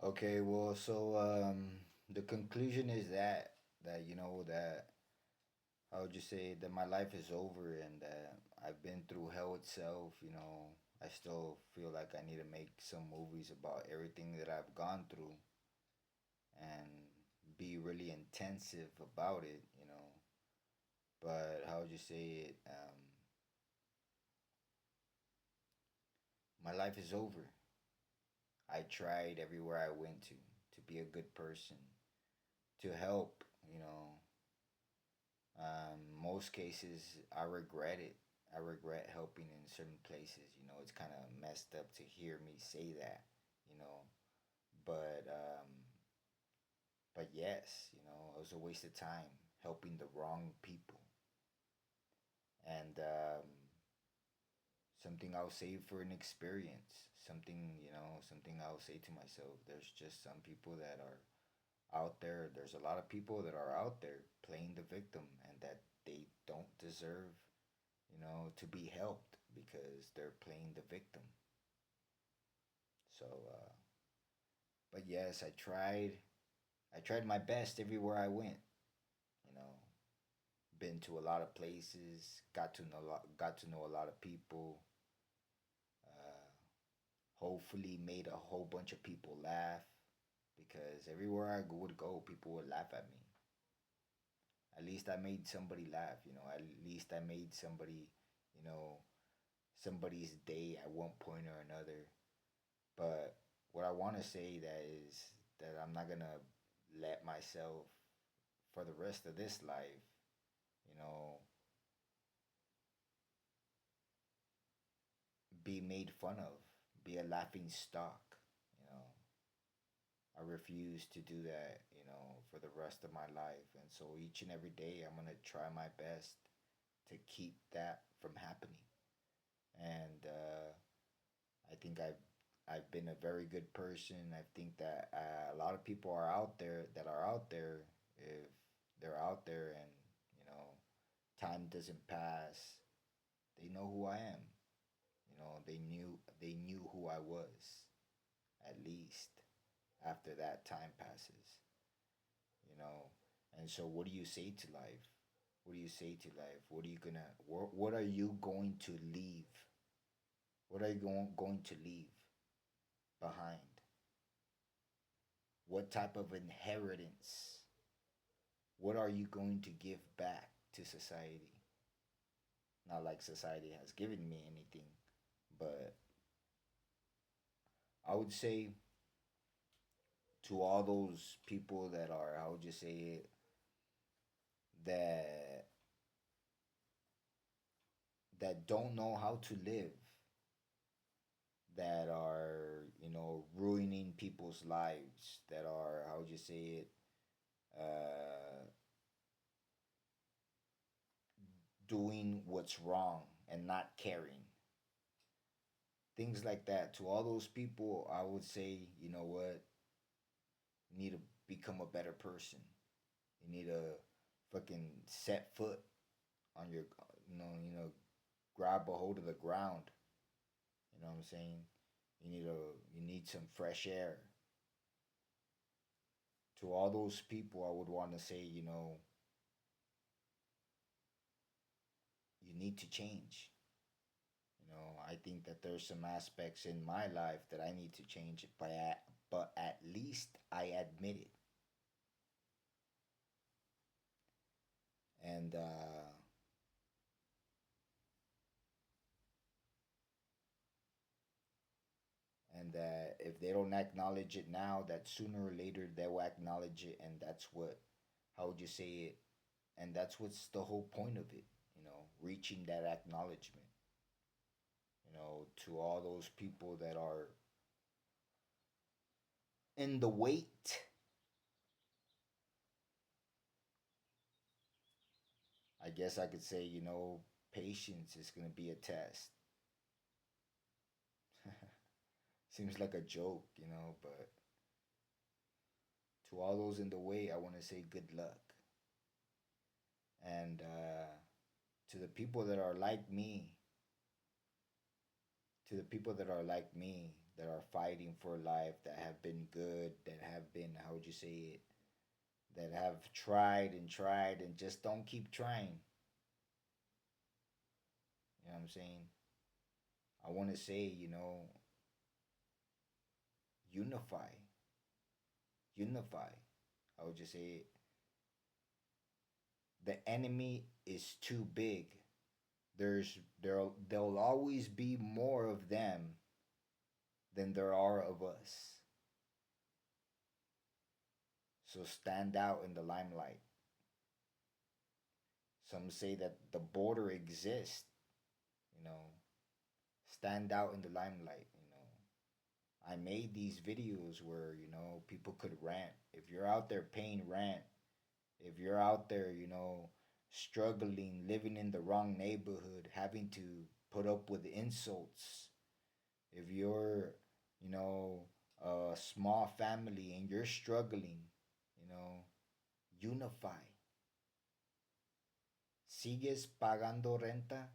Okay, well, the conclusion is that that how would you say that my life is over and that I've been through hell itself. I still feel like I need to make some movies about everything that I've gone through and be really intensive about it. But how would you say it? My life is over. I tried everywhere I went to be a good person, to help. Most cases, I regret it. I regret helping in certain places. It's kind of messed up to hear me say that. You know, but yes, it was a waste of time helping the wrong people. And something I'll say for an experience. Something I'll say to myself. There's just some people that are out there. There's a lot of people that are out there playing the victim and that they don't deserve to be helped because they're playing the victim. So, but yes, I tried. I tried my best everywhere I went. You know, been to a lot of places, got to know a lot of people. Uh, Hopefully, made a whole bunch of people laugh because everywhere I would go, people would laugh at me. At least I made somebody laugh. At least I made you know, somebody's day at one point or another. But what I want to say that is that I'm not gonna let myself for the rest of this life, you know, be made fun of, be a laughing stock. You know, I refuse to do that. For the rest of my life, and so each and every day I'm gonna try my best to keep that from happening. And I think I've been a very good person. I think that a lot of people are out there that are out there. If they're out there and you know time doesn't pass, they know who I am. They knew who I was at least after that time passes. You know, and so what do you say to life? What do you say to life? What are you going to leave? What are you going to leave behind? What type of inheritance? What are you going to give back to society? Not like society has given me anything, but I would say to all those people that are, how would you say it, that don't know how to live, that are, ruining people's lives, that are, how would you say it, uh, doing what's wrong and not caring. Things like that. To all those people, I would say, you know what? You need to become a better person. You need to fucking set foot on your, grab a hold of the ground. You know what I'm saying? You need some fresh air. To all those people, I would want to say, you need to change. I think that there's some aspects in my life that I need to change, but at least I admit it. And that if they don't acknowledge it now, that sooner or later they will acknowledge it, and that's what, how would you say it? And that's what's the whole point of it, reaching that acknowledgement. To all those people that are in the wait, I guess I could say, patience is gonna be a test. Seems like a joke, but to all those in the way, I want to say good luck. And to the people that are like me, that are fighting for life, that have been good, that have been, how would you say it, that have tried and just don't keep trying. You know what I'm saying? I want to say, unify, unify. I would just say the enemy is too big. There'll always be more of them than there are of us. So stand out in the limelight. Some say that the border exists, you know, stand out in the limelight, I made these videos where, people could rant. If you're out there paying rent, if you're out there, struggling, living in the wrong neighborhood, having to put up with insults, if you're, you know, a small family and you're struggling, you know, unify. ¿Sigues pagando renta?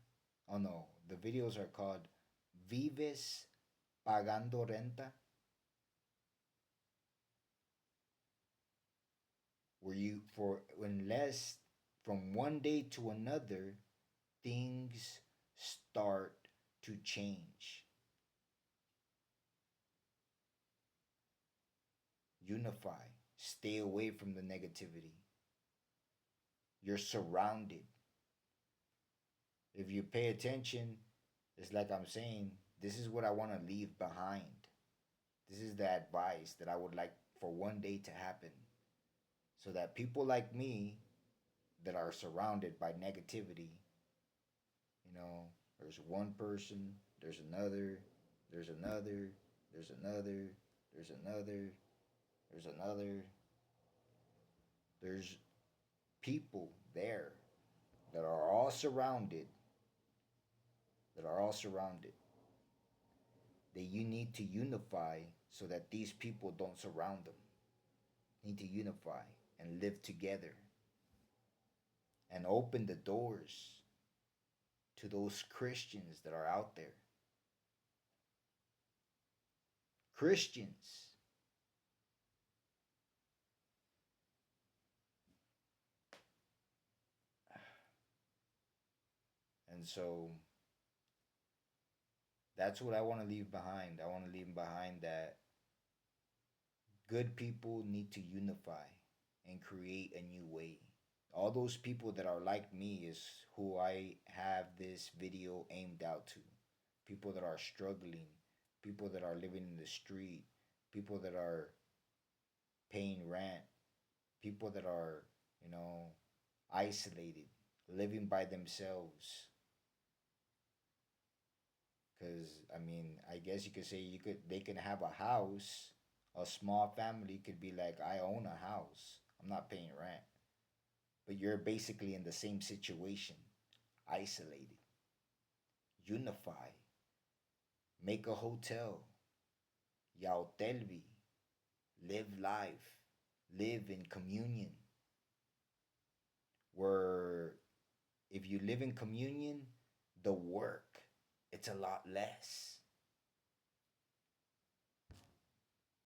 Oh no, the videos are called Vives pagando renta, where you, for unless from one day to another, things start to change. Unify. Stay away from the negativity. You're surrounded. If you pay attention, it's like I'm saying, this is what I want to leave behind. This is the advice that I would like for one day to happen. So that people like me that are surrounded by negativity, there's one person, there's another, there's another, there's another, there's another, there's another. There's people there that are all surrounded, that are all surrounded, that you need to unify so that these people don't surround them. You need to unify and live together and open the doors to those Christians that are out there. Christians. And so that's what I want to leave behind. I want to leave behind that good people need to unify and create a new way. All those people that are like me is who I have this video aimed out to. People that are struggling, people that are living in the street, people that are paying rent, people that are, you know, isolated, living by themselves. Because I mean, I guess you could say they can have a house. A small family could be like, I own a house. I'm not paying rent. But you're basically in the same situation, isolated. Unify. Make a hotel. Yautelvi. Live life. Live in communion. Where if you live in communion, the work, it's a lot less.